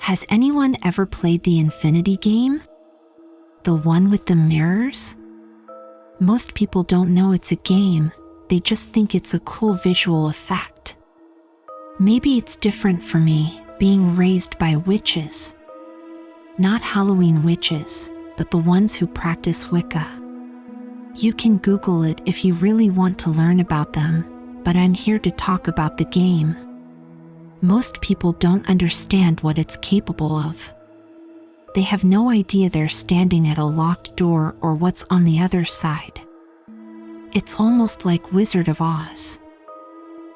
Has anyone ever played the Infinity Game? The one with the mirrors? Most people don't know it's a game, they just think it's a cool visual effect. Maybe it's different for me, being raised by witches. Not Halloween witches, but the ones who practice Wicca. You can Google it if you really want to learn about them, but I'm here to talk about the game. Most people don't understand what it's capable of. They have no idea they're standing at a locked door or what's on the other side. It's almost like Wizard of Oz.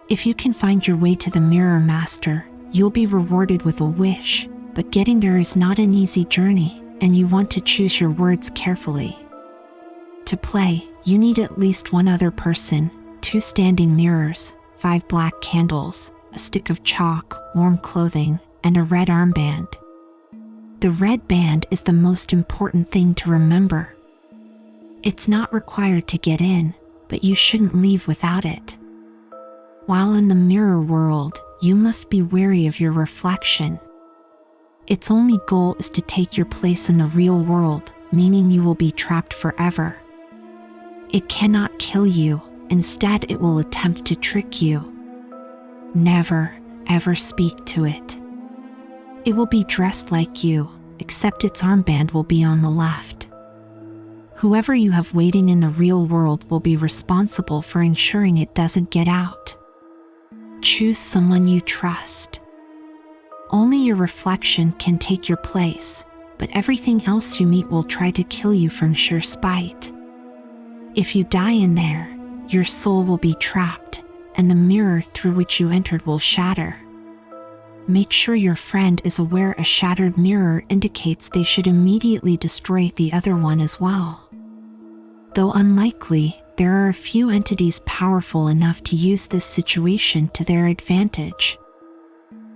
If you can find your way to the Mirror Master, you'll be rewarded with a wish, but getting there is not an easy journey, and you want to choose your words carefully. To play, you need at least one other person, 2 standing mirrors, 5 black candles, a stick of chalk, warm clothing, and a red armband. The red band is the most important thing to remember. It's not required to get in, but you shouldn't leave without it. While in the mirror world, you must be wary of your reflection. Its only goal is to take your place in the real world, meaning you will be trapped forever. It cannot kill you, instead it will attempt to trick you. Never, ever speak to it. It will be dressed like you, except its armband will be on the left. Whoever you have waiting in the real world will be responsible for ensuring it doesn't get out. Choose someone you trust. Only your reflection can take your place, but everything else you meet will try to kill you from sheer spite. If you die in there, your soul will be trapped, and the mirror through which you entered will shatter. Make sure your friend is aware a shattered mirror indicates they should immediately destroy the other one as well. Though unlikely, there are a few entities powerful enough to use this situation to their advantage.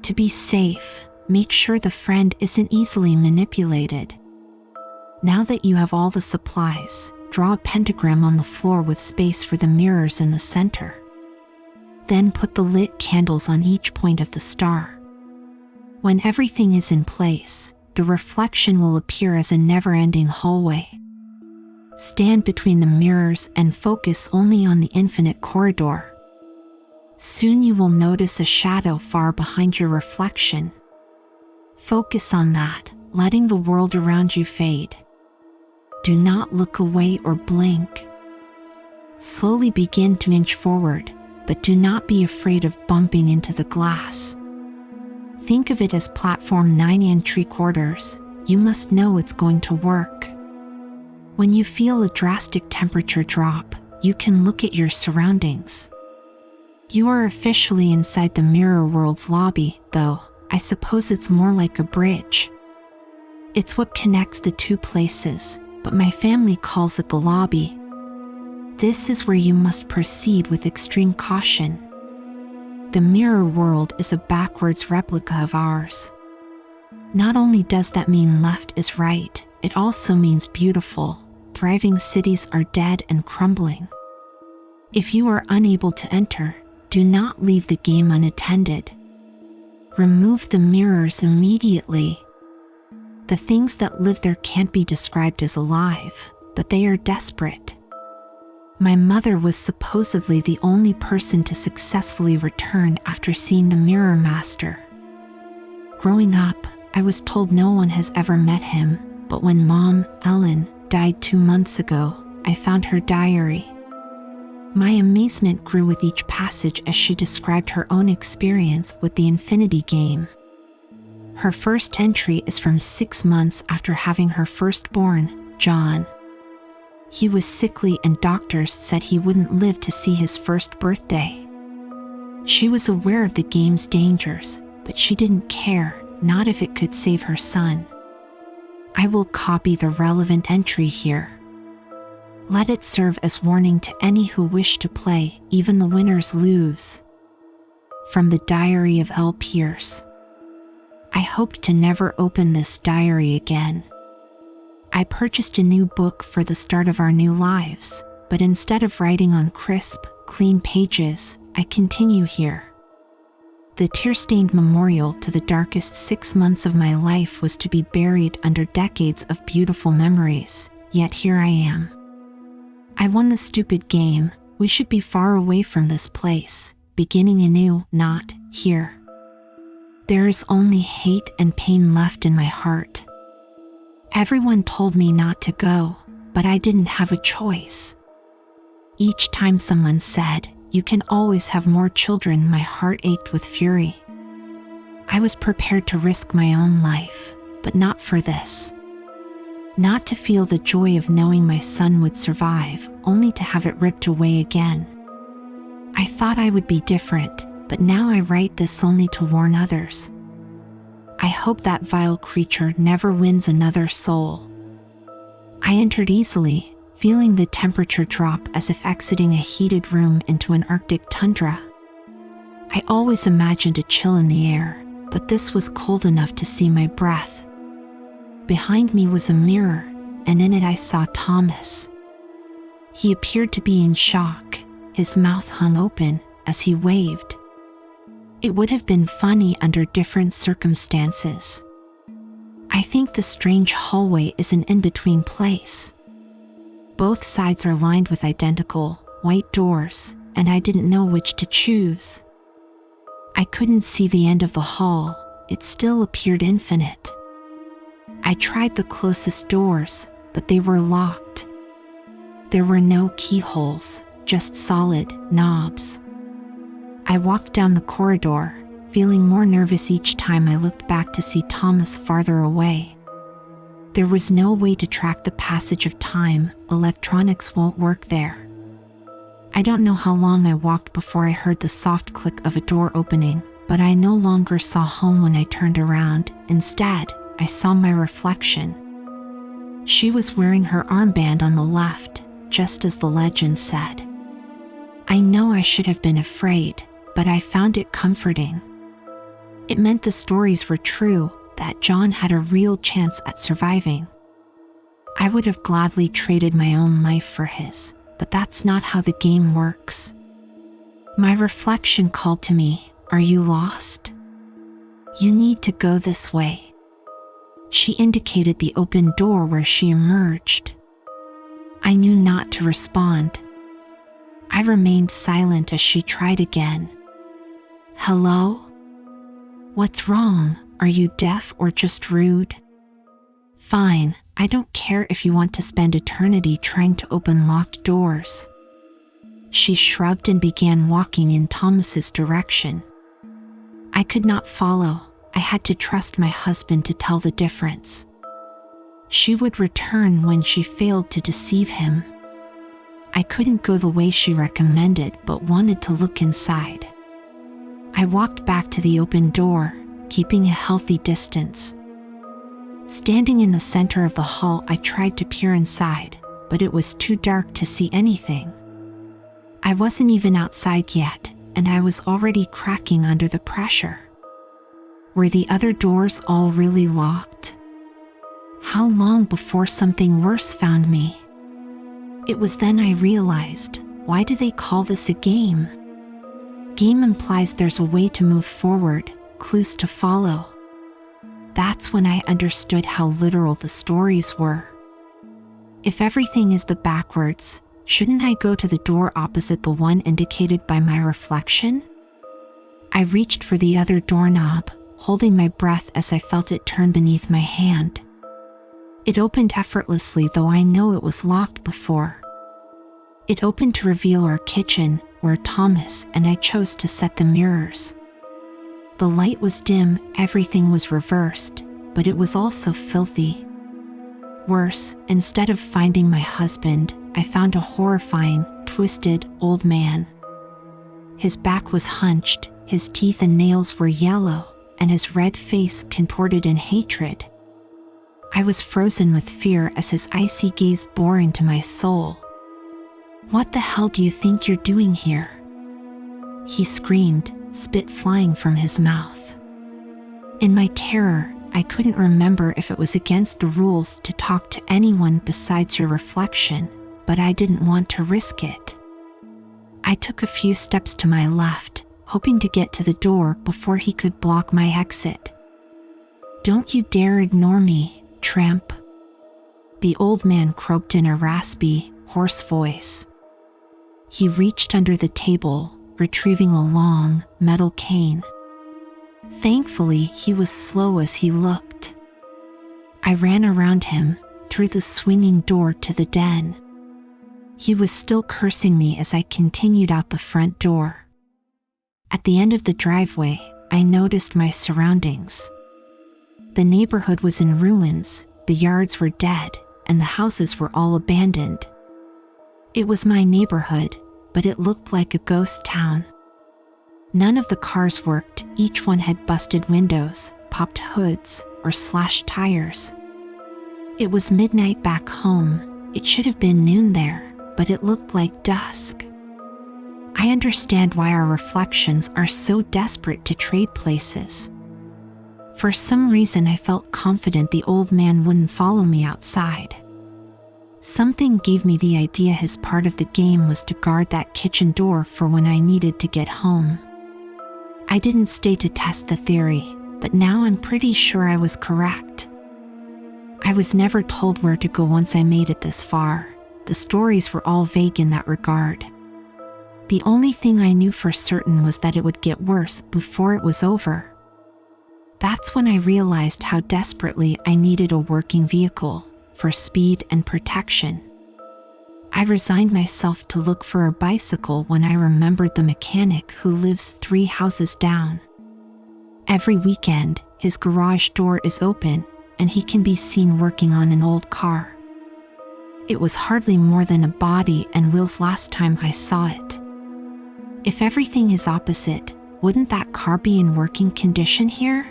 To be safe, make sure the friend isn't easily manipulated. Now that you have all the supplies, draw a pentagram on the floor with space for the mirrors in the center. Then put the lit candles on each point of the star. When everything is in place, the reflection will appear as a never-ending hallway. Stand between the mirrors and focus only on the infinite corridor. Soon you will notice a shadow far behind your reflection. Focus on that, letting the world around you fade. Do not look away or blink. Slowly begin to inch forward, but do not be afraid of bumping into the glass. Think of it as platform 9 3/4. You must know it's going to work. When you feel a drastic temperature drop, you can look at your surroundings. You are officially inside the mirror world's lobby, though I suppose it's more like a bridge. It's what connects the two places, but my family calls it the lobby. This is where you must proceed with extreme caution. The mirror world is a backwards replica of ours. Not only does that mean left is right, it also means beautiful, thriving cities are dead and crumbling. If you are unable to enter, do not leave the game unattended. Remove the mirrors immediately. The things that live there can't be described as alive, but they are desperate. My mother was supposedly the only person to successfully return after seeing the Mirror Master. Growing up, I was told no one has ever met him, but when Mom, Ellen, died 2 months ago, I found her diary. My amazement grew with each passage as she described her own experience with the Infinity Game. Her first entry is from 6 months after having her firstborn, John. He was sickly and doctors said he wouldn't live to see his first birthday. She was aware of the game's dangers, but she didn't care, not if it could save her son. I will copy the relevant entry here. Let it serve as warning to any who wish to play, even the winners lose. From the Diary of L. Pierce. I hoped to never open this diary again. I purchased a new book for the start of our new lives, but instead of writing on crisp, clean pages, I continue here. The tear-stained memorial to the darkest 6 months of my life was to be buried under decades of beautiful memories, yet here I am. I won the stupid game. We should be far away from this place, beginning anew, not here. There is only hate and pain left in my heart. Everyone told me not to go, but I didn't have a choice. Each time someone said, "You can always have more children," my heart ached with fury. I was prepared to risk my own life, but not for this. Not to feel the joy of knowing my son would survive, only to have it ripped away again. I thought I would be different, but now I write this only to warn others. I hope that vile creature never wins another soul. I entered easily, feeling the temperature drop as if exiting a heated room into an Arctic tundra. I always imagined a chill in the air, but this was cold enough to see my breath. Behind me was a mirror, and in it I saw Thomas. He appeared to be in shock, his mouth hung open as he waved. It would have been funny under different circumstances. I think the strange hallway is an in-between place. Both sides are lined with identical, white doors, and I didn't know which to choose. I couldn't see the end of the hall, it still appeared infinite. I tried the closest doors, but they were locked. There were no keyholes, just solid knobs. I walked down the corridor, feeling more nervous each time I looked back to see Thomas farther away. There was no way to track the passage of time, electronics won't work there. I don't know how long I walked before I heard the soft click of a door opening, but I no longer saw home when I turned around. Instead, I saw my reflection. She was wearing her armband on the left, just as the legend said. I know I should have been afraid, but I found it comforting. It meant the stories were true, that John had a real chance at surviving. I would have gladly traded my own life for his, but that's not how the game works. My reflection called to me, "Are you lost? You need to go this way." She indicated the open door where she emerged. I knew not to respond. I remained silent as she tried again. "Hello? What's wrong? Are you deaf or just rude?" "Fine, I don't care if you want to spend eternity trying to open locked doors." She shrugged and began walking in Thomas's direction. I could not follow. I had to trust my husband to tell the difference. She would return when she failed to deceive him. I couldn't go the way she recommended, but wanted to look inside. I walked back to the open door, keeping a healthy distance. Standing in the center of the hall, I tried to peer inside, but it was too dark to see anything. I wasn't even outside yet, and I was already cracking under the pressure. Were the other doors all really locked? How long before something worse found me? It was then I realized, why do they call this a game? Game implies there's a way to move forward, clues to follow. That's when I understood how literal the stories were. If everything is the backwards, shouldn't I go to the door opposite the one indicated by my reflection? I reached for the other doorknob, holding my breath as I felt it turn beneath my hand. It opened effortlessly, though I know it was locked before. It opened to reveal our kitchen, where Thomas and I chose to set the mirrors. The light was dim, everything was reversed, but it was also filthy. Worse, instead of finding my husband, I found a horrifying, twisted, old man. His back was hunched, his teeth and nails were yellow, and his red face contorted in hatred. I was frozen with fear as his icy gaze bore into my soul. "What the hell do you think you're doing here?" he screamed, spit flying from his mouth. In my terror, I couldn't remember if it was against the rules to talk to anyone besides your reflection, but I didn't want to risk it. I took a few steps to my left, hoping to get to the door before he could block my exit. "Don't you dare ignore me, tramp," the old man croaked in a raspy, hoarse voice. He reached under the table, retrieving a long, metal cane. Thankfully, he was slow as he looked. I ran around him, through the swinging door to the den. He was still cursing me as I continued out the front door. At the end of the driveway, I noticed my surroundings. The neighborhood was in ruins, the yards were dead, and the houses were all abandoned. It was my neighborhood, but it looked like a ghost town. None of the cars worked, each one had busted windows, popped hoods, or slashed tires. It was midnight back home. It should have been noon there, but it looked like dusk. I understand why our reflections are so desperate to trade places. For some reason, I felt confident the old man wouldn't follow me outside. Something gave me the idea his part of the game was to guard that kitchen door for when I needed to get home. I didn't stay to test the theory, but now I'm pretty sure I was correct. I was never told where to go once I made it this far. The stories were all vague in that regard. The only thing I knew for certain was that it would get worse before it was over. That's when I realized how desperately I needed a working vehicle for speed and protection. I resigned myself to look for a bicycle when I remembered the mechanic who lives 3 houses down. Every weekend, his garage door is open, and he can be seen working on an old car. It was hardly more than a body and wheels last time I saw it. If everything is opposite, wouldn't that car be in working condition here?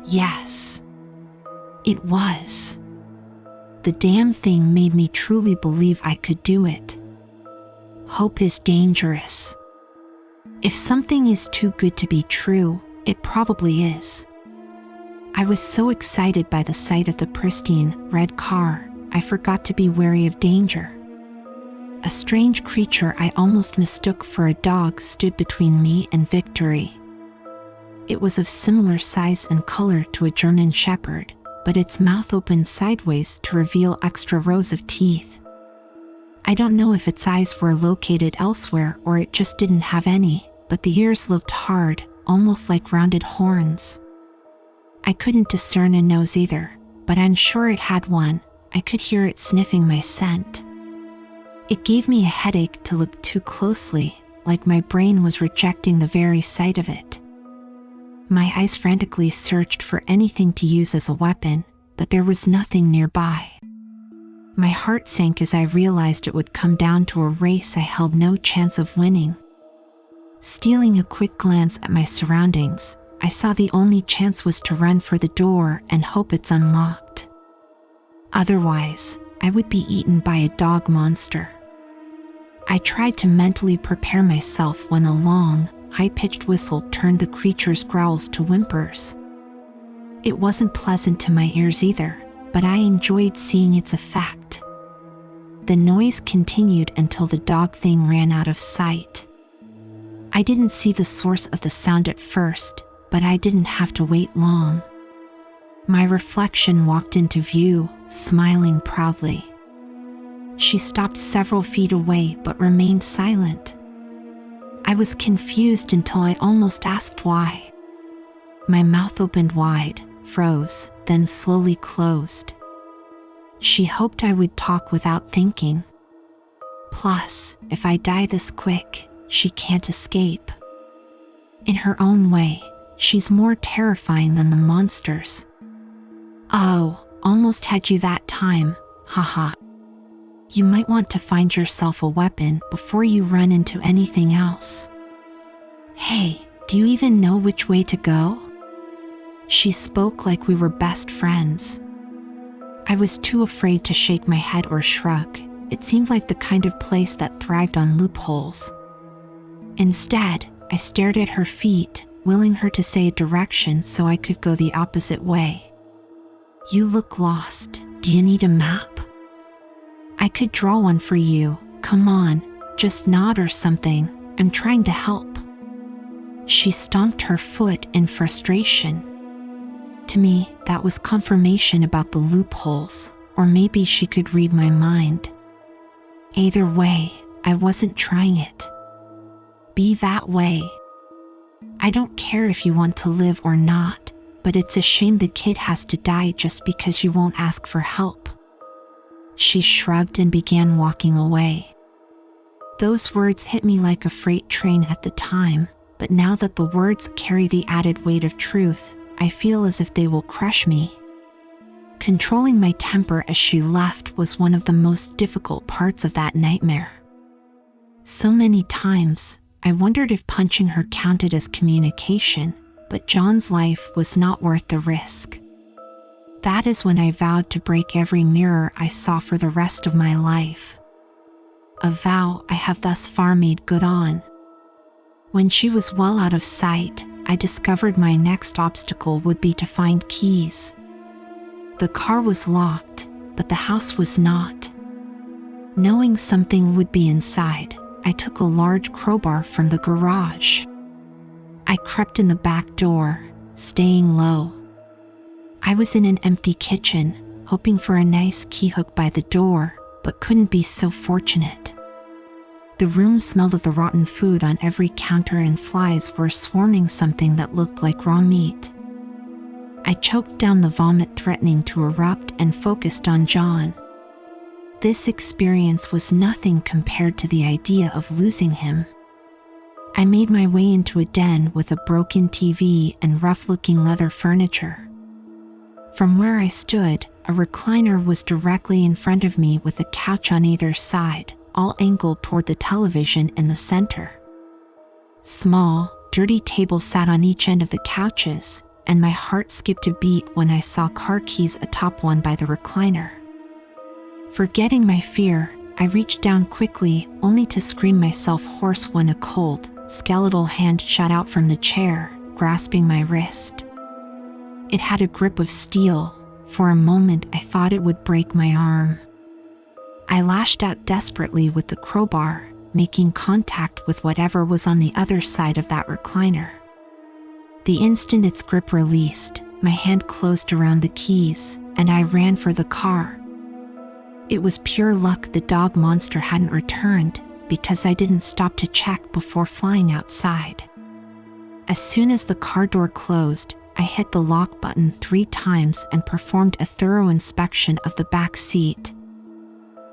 Yes. It was. The damn thing made me truly believe I could do it. Hope is dangerous. If something is too good to be true, it probably is. I was so excited by the sight of the pristine, red car, I forgot to be wary of danger. A strange creature I almost mistook for a dog stood between me and victory. It was of similar size and color to a German shepherd, but its mouth opened sideways to reveal extra rows of teeth. I don't know if its eyes were located elsewhere or it just didn't have any, but the ears looked hard, almost like rounded horns. I couldn't discern a nose either, but I'm sure it had one. I could hear it sniffing my scent. It gave me a headache to look too closely, like my brain was rejecting the very sight of it. My eyes frantically searched for anything to use as a weapon, but there was nothing nearby. My heart sank as I realized it would come down to a race I held no chance of winning. Stealing a quick glance at my surroundings, I saw the only chance was to run for the door and hope it's unlocked. Otherwise, I would be eaten by a dog monster. I tried to mentally prepare myself when a long, high-pitched whistle turned the creature's growls to whimpers. It wasn't pleasant to my ears either, but I enjoyed seeing its effect. The noise continued until the dog thing ran out of sight. I didn't see the source of the sound at first, but I didn't have to wait long. My reflection walked into view, smiling proudly. She stopped several feet away but remained silent. I was confused until I almost asked why. My mouth opened wide, froze, then slowly closed. She hoped I would talk without thinking. Plus, if I die this quick, she can't escape. In her own way, she's more terrifying than the monsters. Oh, almost had you that time, haha. You might want to find yourself a weapon before you run into anything else. Hey, do you even know which way to go? She spoke like we were best friends. I was too afraid to shake my head or shrug. It seemed like the kind of place that thrived on loopholes. Instead, I stared at her feet, willing her to say a direction so I could go the opposite way. You look lost. Do you need a map? I could draw one for you. Come on, just nod or something. I'm trying to help. She stomped her foot in frustration. To me, that was confirmation about the loopholes, or maybe she could read my mind. Either way, I wasn't trying it. Be that way. I don't care if you want to live or not, but it's a shame the kid has to die just because you won't ask for help. She shrugged and began walking away. Those words hit me like a freight train at the time, but now that the words carry the added weight of truth, I feel as if they will crush me. Controlling my temper as she left was one of the most difficult parts of that nightmare. So many times, I wondered if punching her counted as communication, but John's life was not worth the risk. That is when I vowed to break every mirror I saw for the rest of my life. A vow I have thus far made good on. When she was well out of sight, I discovered my next obstacle would be to find keys. The car was locked, but the house was not. Knowing something would be inside, I took a large crowbar from the garage. I crept in the back door, staying low. I was in an empty kitchen, hoping for a nice key hook by the door, but couldn't be so fortunate. The room smelled of the rotten food on every counter and flies were swarming something that looked like raw meat. I choked down the vomit threatening to erupt and focused on John. This experience was nothing compared to the idea of losing him. I made my way into a den with a broken TV and rough-looking leather furniture. From where I stood, a recliner was directly in front of me with a couch on either side, all angled toward the television in the center. Small, dirty tables sat on each end of the couches, and my heart skipped a beat when I saw car keys atop one by the recliner. Forgetting my fear, I reached down quickly, only to scream myself hoarse when a cold, skeletal hand shot out from the chair, grasping my wrist. It had a grip of steel. For a moment I thought it would break my arm. I lashed out desperately with the crowbar, making contact with whatever was on the other side of that recliner. The instant its grip released, my hand closed around the keys, and I ran for the car. It was pure luck the dog monster hadn't returned, because I didn't stop to check before flying outside. As soon as the car door closed, I hit the lock button 3 times and performed a thorough inspection of the back seat.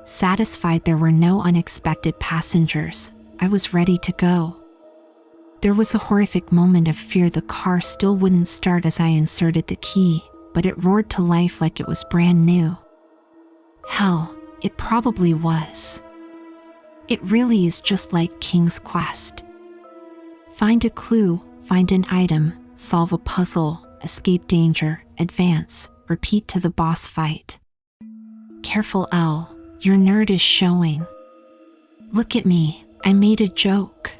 Satisfied there were no unexpected passengers, I was ready to go. There was a horrific moment of fear the car still wouldn't start as I inserted the key, but it roared to life like it was brand new. Hell, it probably was. It really is just like King's Quest. Find a clue, find an item, solve a puzzle, escape danger, advance, repeat to the boss fight. Careful, Elle, your nerd is showing. Look at me, I made a joke.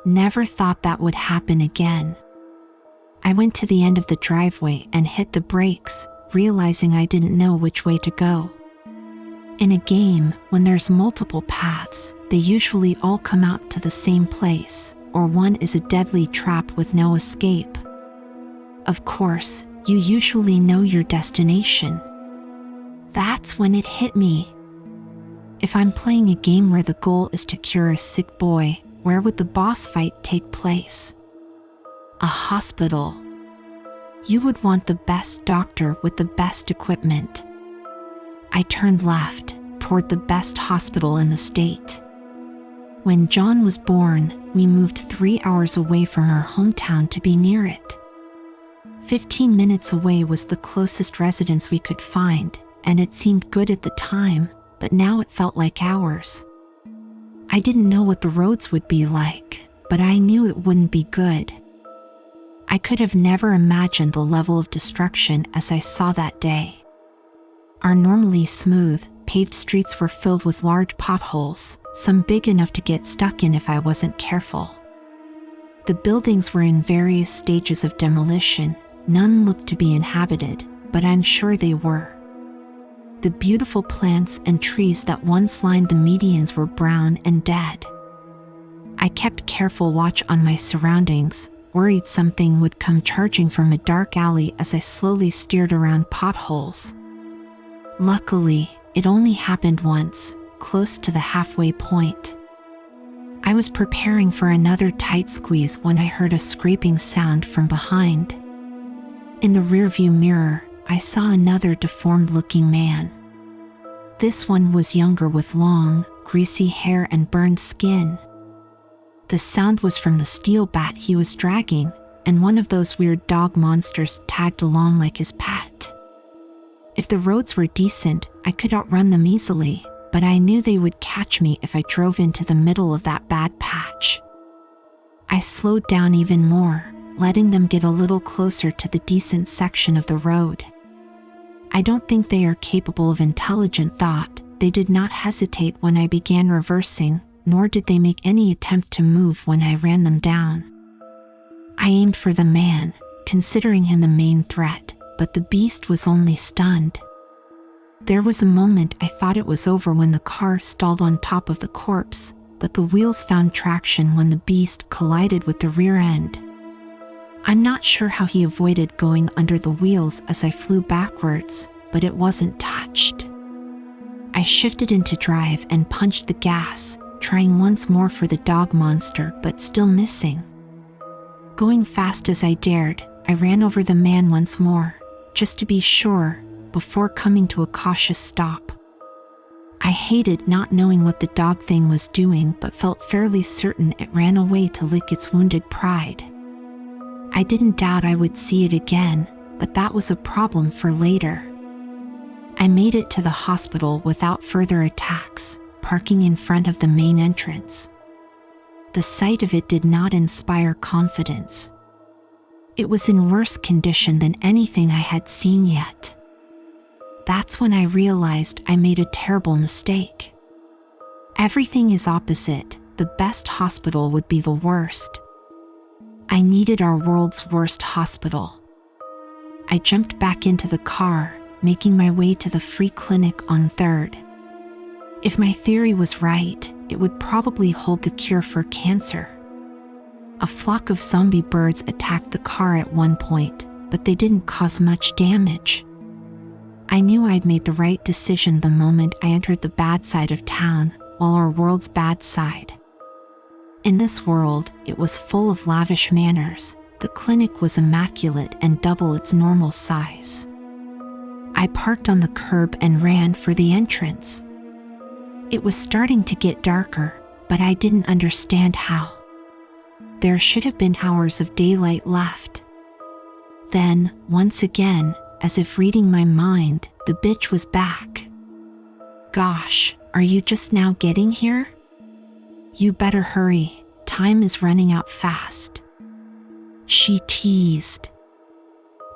Never thought that would happen again. I went to the end of the driveway and hit the brakes, realizing I didn't know which way to go. In a game, when there's multiple paths, they usually all come out to the same place, or one is a deadly trap with no escape. Of course, you usually know your destination. That's when it hit me. If I'm playing a game where the goal is to cure a sick boy, where would the boss fight take place? A hospital. You would want the best doctor with the best equipment. I turned left, toward the best hospital in the state. When John was born, we moved 3 hours away from our hometown to be near it. 15 minutes away was the closest residence we could find, and it seemed good at the time, but now it felt like hours. I didn't know what the roads would be like, but I knew it wouldn't be good. I could have never imagined the level of destruction as I saw that day. Our normally smooth, paved streets were filled with large potholes, some big enough to get stuck in if I wasn't careful. The buildings were in various stages of demolition. None looked to be inhabited, but I'm sure they were. The beautiful plants and trees that once lined the medians were brown and dead. I kept careful watch on my surroundings, worried something would come charging from a dark alley as I slowly steered around potholes. Luckily, it only happened once, close to the halfway point. I was preparing for another tight squeeze when I heard a scraping sound from behind. In the rearview mirror, I saw another deformed-looking man. This one was younger with long, greasy hair and burned skin. The sound was from the steel bat he was dragging, and one of those weird dog monsters tagged along like his pet. If the roads were decent, I could outrun them easily, but I knew they would catch me if I drove into the middle of that bad patch. I slowed down even more, letting them get a little closer to the decent section of the road. I don't think they are capable of intelligent thought. They did not hesitate when I began reversing, nor did they make any attempt to move when I ran them down. I aimed for the man, considering him the main threat, but the beast was only stunned. There was a moment I thought it was over when the car stalled on top of the corpse, but the wheels found traction when the beast collided with the rear end. I'm not sure how he avoided going under the wheels as I flew backwards, but it wasn't touched. I shifted into drive and punched the gas, trying once more for the dog monster but still missing. Going fast as I dared, I ran over the man once more, just to be sure, before coming to a cautious stop. I hated not knowing what the dog thing was doing but felt fairly certain it ran away to lick its wounded pride. I didn't doubt I would see it again, but that was a problem for later. I made it to the hospital without further attacks, parking in front of the main entrance. The sight of it did not inspire confidence. It was in worse condition than anything I had seen yet. That's when I realized I made a terrible mistake. Everything is opposite. The best hospital would be the worst. I needed our world's worst hospital. I jumped back into the car, making my way to the free clinic on 3rd. If my theory was right, it would probably hold the cure for cancer. A flock of zombie birds attacked the car at one point, but they didn't cause much damage. I knew I'd made the right decision the moment I entered the bad side of town, while our world's bad side. In this world, it was full of lavish manners. The clinic was immaculate and double its normal size. I parked on the curb and ran for the entrance. It was starting to get darker, but I didn't understand how. There should have been hours of daylight left. Then, once again, as if reading my mind, the bitch was back. "Gosh, are you just now getting here? You better hurry, time is running out fast," she teased.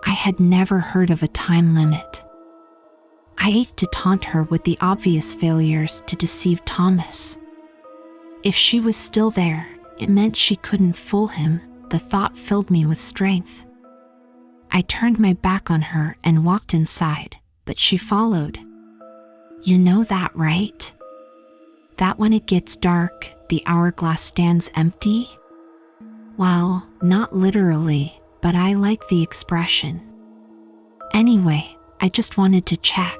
I had never heard of a time limit. I ached to taunt her with the obvious failures to deceive Thomas. If she was still there, it meant she couldn't fool him. The thought filled me with strength. I turned my back on her and walked inside, but she followed. "You know that, right? That when it gets dark, the hourglass stands empty?" Well, not literally, but I like the expression. Anyway, I just wanted to check,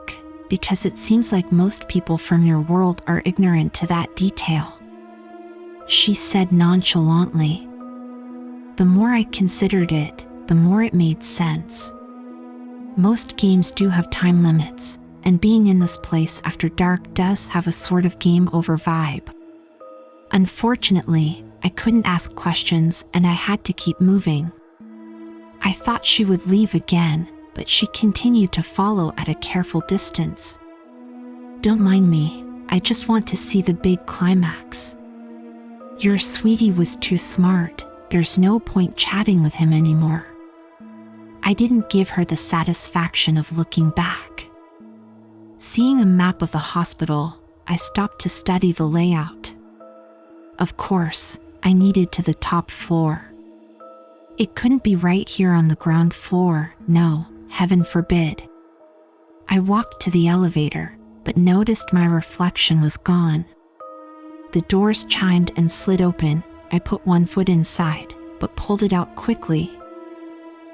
because it seems like most people from your world are ignorant to that detail, she said nonchalantly. The more I considered it, the more it made sense. Most games do have time limits, and being in this place after dark does have a sort of game over vibe. Unfortunately, I couldn't ask questions and I had to keep moving. I thought she would leave again, but she continued to follow at a careful distance. "Don't mind me, I just want to see the big climax. Your sweetie was too smart, there's no point chatting with him anymore." I didn't give her the satisfaction of looking back. Seeing a map of the hospital, I stopped to study the layout. Of course, I needed to the top floor. It couldn't be right here on the ground floor, no, heaven forbid. I walked to the elevator, but noticed my reflection was gone. The doors chimed and slid open, I put one foot inside, but pulled it out quickly.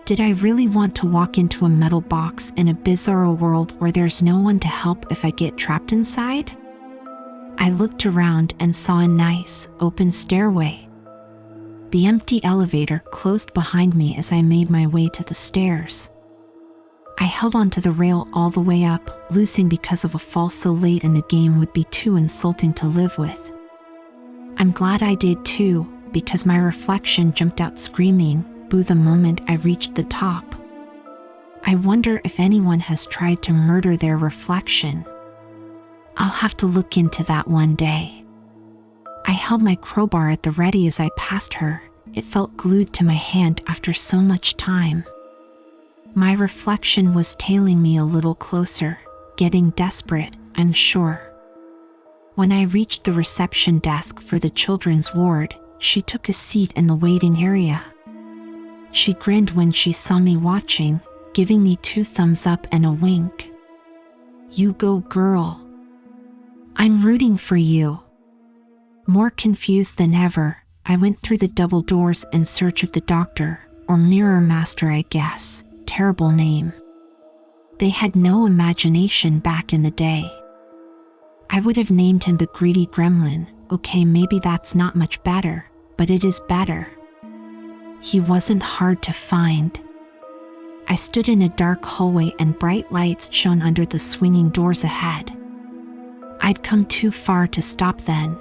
Did I really want to walk into a metal box in a bizarro world where there's no one to help if I get trapped inside? I looked around and saw a nice, open stairway. The empty elevator closed behind me as I made my way to the stairs. I held onto the rail all the way up, losing because of a fall so late in the game would be too insulting to live with. I'm glad I did too, because my reflection jumped out screaming, "Boo!" the moment I reached the top. I wonder if anyone has tried to murder their reflection. I'll have to look into that one day. I held my crowbar at the ready as I passed her. It felt glued to my hand after so much time. My reflection was tailing me a little closer, getting desperate, I'm sure. When I reached the reception desk for the children's ward, she took a seat in the waiting area. She grinned when she saw me watching, giving me 2 thumbs up and a wink. "You go, girl. I'm rooting for you." More confused than ever, I went through the double doors in search of the doctor, or mirror master, I guess. Terrible name. They had no imagination back in the day. I would have named him the greedy gremlin. Okay, maybe that's not much better, but it is better. He wasn't hard to find. I stood in a dark hallway and bright lights shone under the swinging doors ahead. I'd come too far to stop then.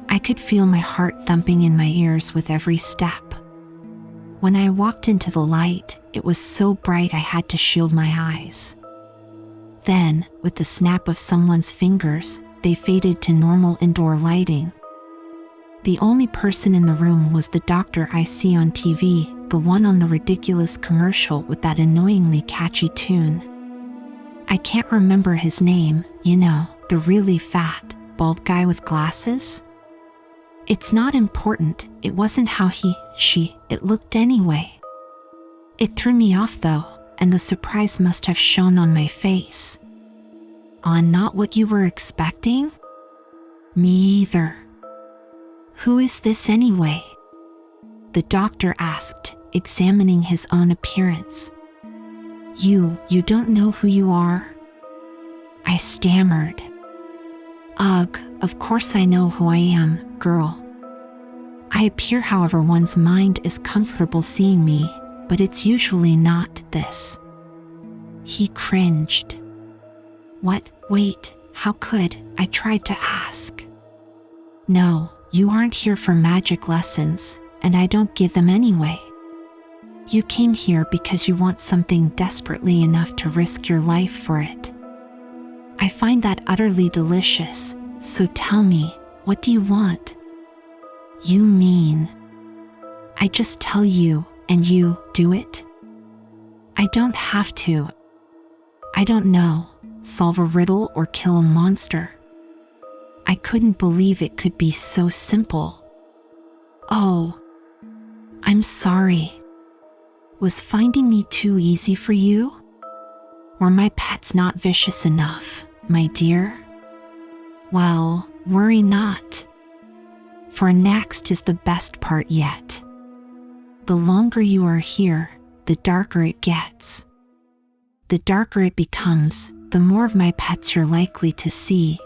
I could feel my heart thumping in my ears with every step. When I walked into the light, it was so bright I had to shield my eyes. Then, with the snap of someone's fingers, they faded to normal indoor lighting. The only person in the room was the doctor I see on TV, the one on the ridiculous commercial with that annoyingly catchy tune. I can't remember his name, you know, the really fat, bald guy with glasses. It's not important, it wasn't how it looked anyway. It threw me off though, and the surprise must have shown on my face. Not what you were expecting? Me either. Who is this anyway? The doctor asked, examining his own appearance. You don't know who you are? I stammered. Ugh, of course I know who I am, girl. I appear however one's mind is comfortable seeing me, but it's usually not this. He cringed. What? Wait, how could? I tried to ask. No, you aren't here for magic lessons, and I don't give them anyway. You came here because you want something desperately enough to risk your life for it. I find that utterly delicious, so tell me, what do you want? You mean I just tell you, and you do it? I don't have to. I don't know, solve a riddle or kill a monster. I couldn't believe it could be so simple. Oh, I'm sorry. Was finding me too easy for you? Were my pets not vicious enough, my dear? Well, worry not. For next is the best part yet. The longer you are here, the darker it gets. The darker it becomes, the more of my pets you're likely to see.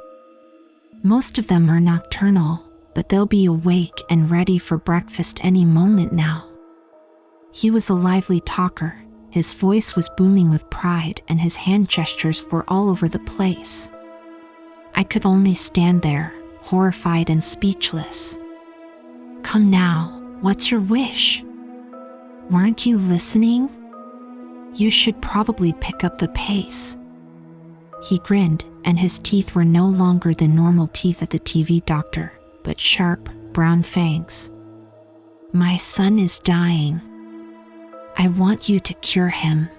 Most of them are nocturnal, but they'll be awake and ready for breakfast any moment now. He was a lively talker. His voice was booming with pride and his hand gestures were all over the place. I could only stand there, horrified and speechless. Come now, what's your wish? Weren't you listening? You should probably pick up the pace. He grinned, and his teeth were no longer the normal teeth at the TV doctor, but sharp, brown fangs. My son is dying. I want you to cure him.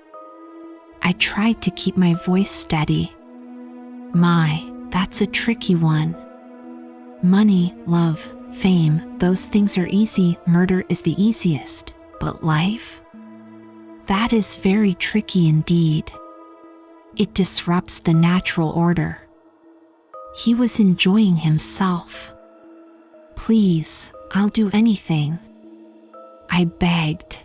I tried to keep my voice steady. That's a tricky one. Money, love, fame, those things are easy, murder is the easiest, but life? That is very tricky indeed. It disrupts the natural order. He was enjoying himself. Please, I'll do anything," I begged.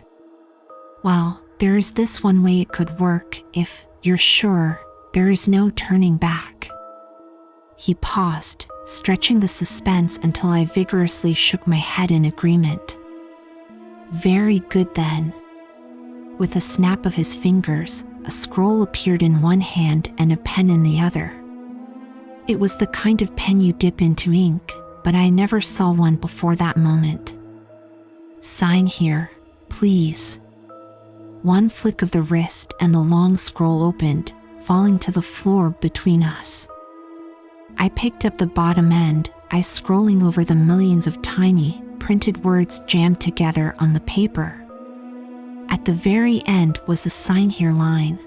"Well, there is this one way it could work if you're sure there is no turning back." He paused, stretching the suspense until I vigorously shook my head in agreement. "Very good then." With a snap of his fingers, a scroll appeared in one hand and a pen in the other. It was the kind of pen you dip into ink, but I never saw one before that moment. "Sign here, please." One flick of the wrist and the long scroll opened, falling to the floor between us. I picked up the bottom end, eyes scrolling over the millions of tiny, printed words jammed together on the paper. At the very end was a "sign here" line.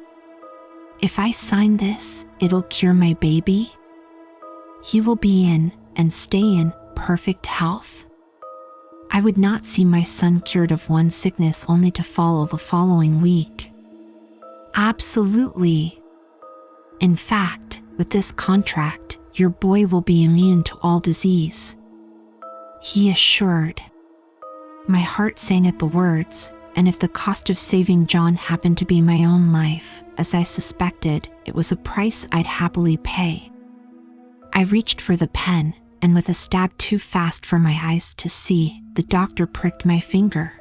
"If I sign this, it'll cure my baby. He will be in, and stay in, perfect health." I would not see my son cured of one sickness only to follow the following week. "Absolutely. In fact, with this contract, your boy will be immune to all disease," he assured. My heart sang at the words, and if the cost of saving John happened to be my own life, as I suspected, it was a price I'd happily pay. I reached for the pen, and with a stab too fast for my eyes to see, the doctor pricked my finger.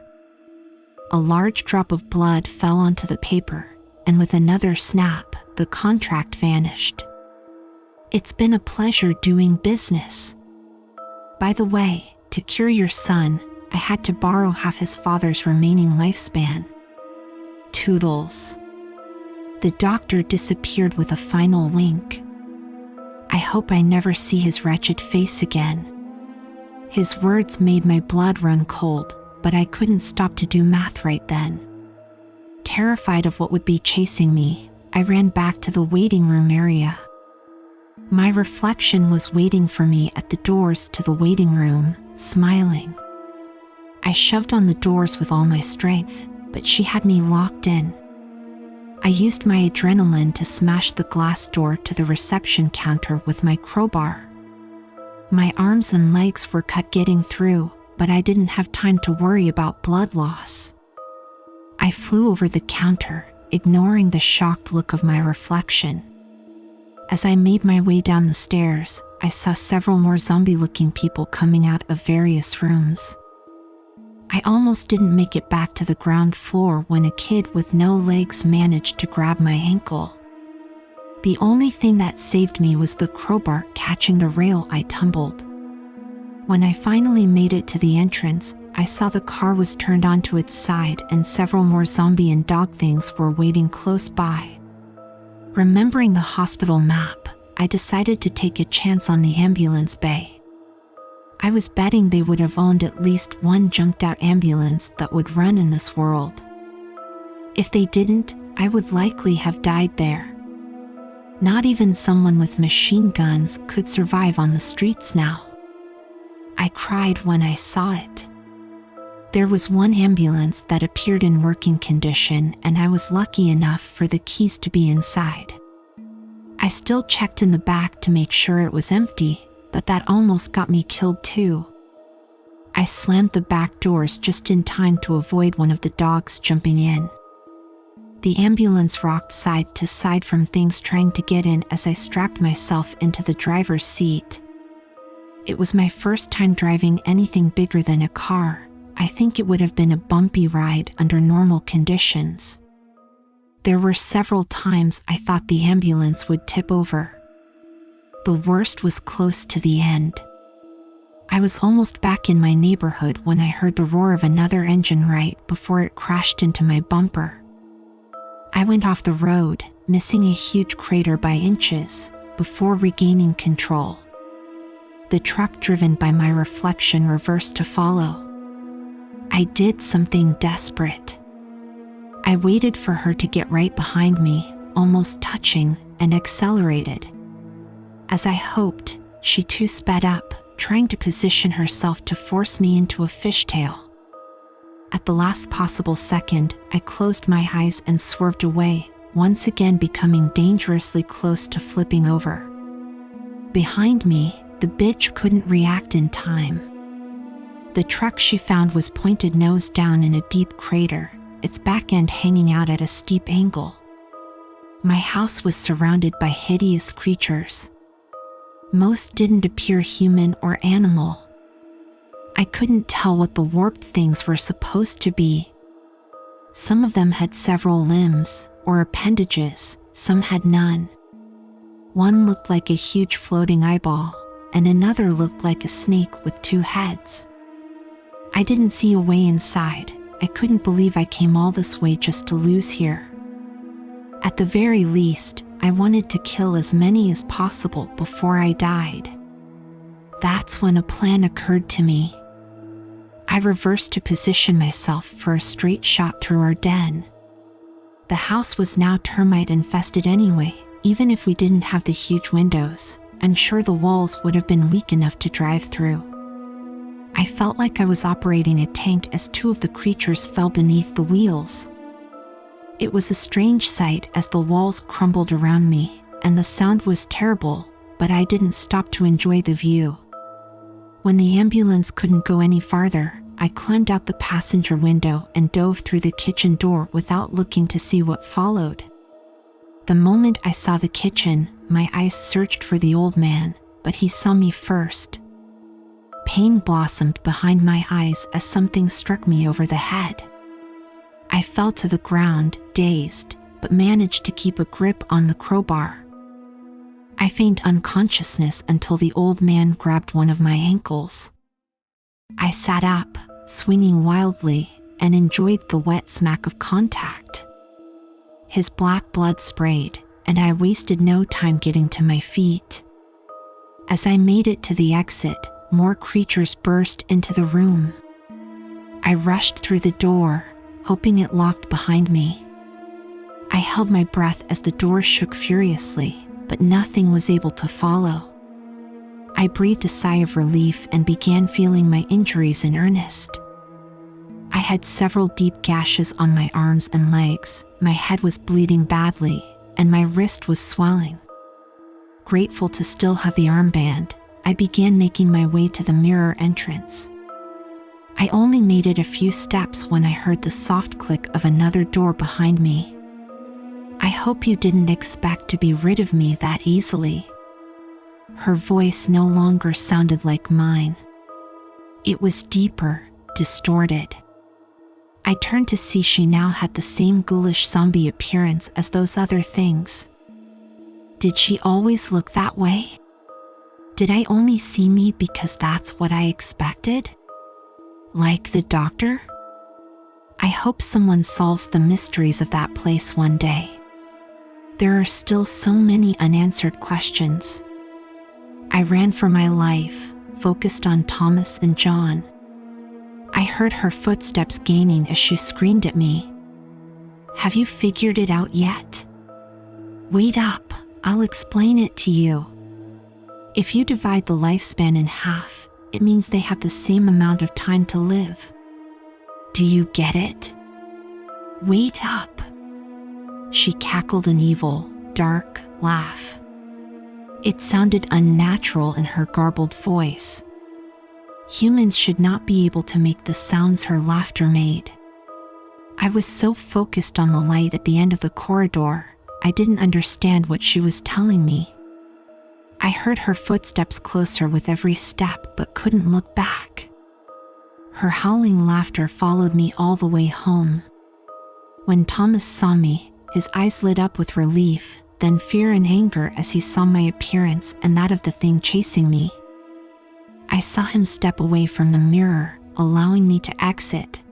A large drop of blood fell onto the paper, and with another snap, the contract vanished. "It's been a pleasure doing business. By the way, to cure your son, I had to borrow half his father's remaining lifespan. Toodles." The doctor disappeared with a final wink. I hope I never see his wretched face again. His words made my blood run cold, but I couldn't stop to do math right then. Terrified of what would be chasing me, I ran back to the waiting room area. My reflection was waiting for me at the doors to the waiting room, smiling. I shoved on the doors with all my strength, but she had me locked in. I used my adrenaline to smash the glass door to the reception counter with my crowbar. My arms and legs were cut getting through, but I didn't have time to worry about blood loss. I flew over the counter, ignoring the shocked look of my reflection. As I made my way down the stairs, I saw several more zombie-looking people coming out of various rooms. I almost didn't make it back to the ground floor when a kid with no legs managed to grab my ankle. The only thing that saved me was the crowbar catching the rail. I tumbled. When I finally made it to the entrance, I saw the car was turned onto its side and several more zombie and dog things were waiting close by. Remembering the hospital map, I decided to take a chance on the ambulance bay. I was betting they would have owned at least one jumped-out ambulance that would run in this world. If they didn't, I would likely have died there. Not even someone with machine guns could survive on the streets now. I cried when I saw it. There was one ambulance that appeared in working condition, and I was lucky enough for the keys to be inside. I still checked in the back to make sure it was empty, but that almost got me killed too. I slammed the back doors just in time to avoid one of the dogs jumping in. The ambulance rocked side to side from things trying to get in as I strapped myself into the driver's seat. It was my first time driving anything bigger than a car. I think it would have been a bumpy ride under normal conditions. There were several times I thought the ambulance would tip over. The worst was close to the end. I was almost back in my neighborhood when I heard the roar of another engine right before it crashed into my bumper. I went off the road, missing a huge crater by inches, before regaining control. The truck driven by my reflection reversed to follow. I did something desperate. I waited for her to get right behind me, almost touching, and accelerated. As I hoped, she too sped up, trying to position herself to force me into a fishtail. At the last possible second, I closed my eyes and swerved away, once again becoming dangerously close to flipping over. Behind me, the bitch couldn't react in time. The truck she found was pointed nose down in a deep crater, its back end hanging out at a steep angle. My house was surrounded by hideous creatures. Most didn't appear human or animal. I couldn't tell what the warped things were supposed to be. Some of them had several limbs, or appendages, some had none. One looked like a huge floating eyeball, and another looked like a snake with 2 heads. I didn't see a way inside. I couldn't believe I came all this way just to lose here. At the very least, I wanted to kill as many as possible before I died. That's when a plan occurred to me. I reversed to position myself for a straight shot through our den. The house was now termite infested anyway. Even if we didn't have the huge windows, I'm sure the walls would have been weak enough to drive through. I felt like I was operating a tank as 2 of the creatures fell beneath the wheels. It was a strange sight as the walls crumbled around me, and the sound was terrible, but I didn't stop to enjoy the view. When the ambulance couldn't go any farther, I climbed out the passenger window and dove through the kitchen door without looking to see what followed. The moment I saw the kitchen, my eyes searched for the old man, but he saw me first. Pain blossomed behind my eyes as something struck me over the head. I fell to the ground, dazed, but managed to keep a grip on the crowbar. I feigned unconsciousness until the old man grabbed one of my ankles. I sat up, swinging wildly, and enjoyed the wet smack of contact. His black blood sprayed, and I wasted no time getting to my feet. As I made it to the exit, more creatures burst into the room. I rushed through the door, hoping it locked behind me. I held my breath as the door shook furiously, but nothing was able to follow. I breathed a sigh of relief and began feeling my injuries in earnest. I had several deep gashes on my arms and legs, my head was bleeding badly, and my wrist was swelling. Grateful to still have the armband, I began making my way to the mirror entrance. I only made it a few steps when I heard the soft click of another door behind me. I hope you didn't expect to be rid of me that easily. Her voice no longer sounded like mine. It was deeper, distorted. I turned to see she now had the same ghoulish zombie appearance as those other things. Did she always look that way? Did I only see me because that's what I expected? Like the doctor? I hope someone solves the mysteries of that place one day. There are still so many unanswered questions. I ran for my life, focused on Thomas and John. I heard her footsteps gaining as she screamed at me. Have you figured it out yet? Wait up, I'll explain it to you. If you divide the lifespan in half, it means they have the same amount of time to live. Do you get it? Wait up. She cackled an evil, dark laugh. It sounded unnatural in her garbled voice. Humans should not be able to make the sounds her laughter made. I was so focused on the light at the end of the corridor, I didn't understand what she was telling me. I heard her footsteps closer with every step but couldn't look back. Her howling laughter followed me all the way home. When Thomas saw me, his eyes lit up with relief, then fear and anger as he saw my appearance and that of the thing chasing me. I saw him step away from the mirror, allowing me to exit.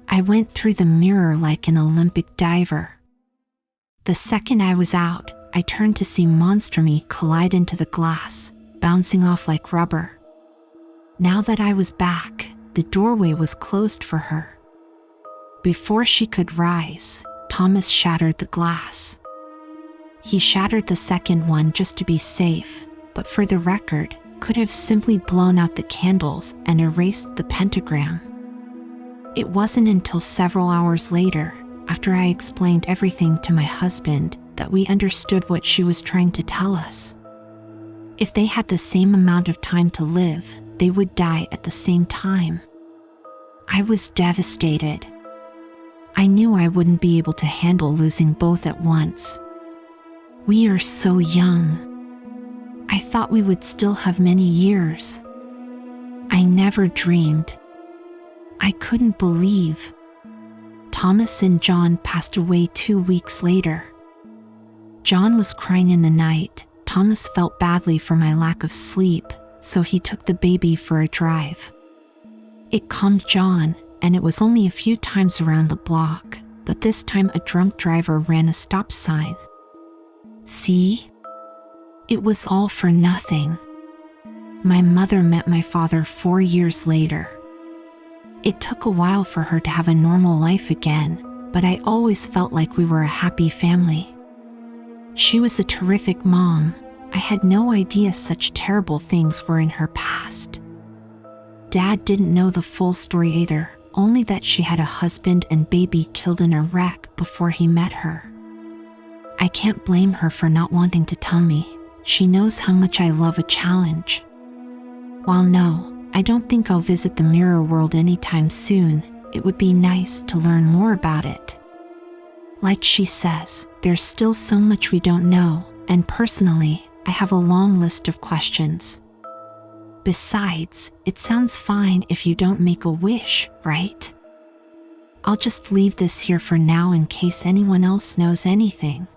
I went through the mirror like an Olympic diver. The second I was out, I turned to see Monster Me collide into the glass, bouncing off like rubber. Now that I was back, the doorway was closed for her. Before she could rise, Thomas shattered the glass. He shattered the second one just to be safe, but for the record, could have simply blown out the candles and erased the pentagram. It wasn't until several hours later, after I explained everything to my husband, that we understood what she was trying to tell us. If they had the same amount of time to live, they would die at the same time. I was devastated. I knew I wouldn't be able to handle losing both at once. We are so young. I thought we would still have many years. I never dreamed. I couldn't believe. Thomas and John passed away 2 weeks later. John was crying in the night. Thomas felt badly for my lack of sleep, so he took the baby for a drive. It calmed John, and it was only a few times around the block, but this time a drunk driver ran a stop sign. See? It was all for nothing. My mother met my father 4 years later. It took a while for her to have a normal life again, but I always felt like we were a happy family. She was a terrific mom. I had no idea such terrible things were in her past. Dad didn't know the full story either, only that she had a husband and baby killed in a wreck before he met her. I can't blame her for not wanting to tell me. She knows how much I love a challenge. While no, I don't think I'll visit the mirror world anytime soon, it would be nice to learn more about it. Like she says, there's still so much we don't know, and personally, I have a long list of questions. Besides, it sounds fine if you don't make a wish, right? I'll just leave this here for now in case anyone else knows anything.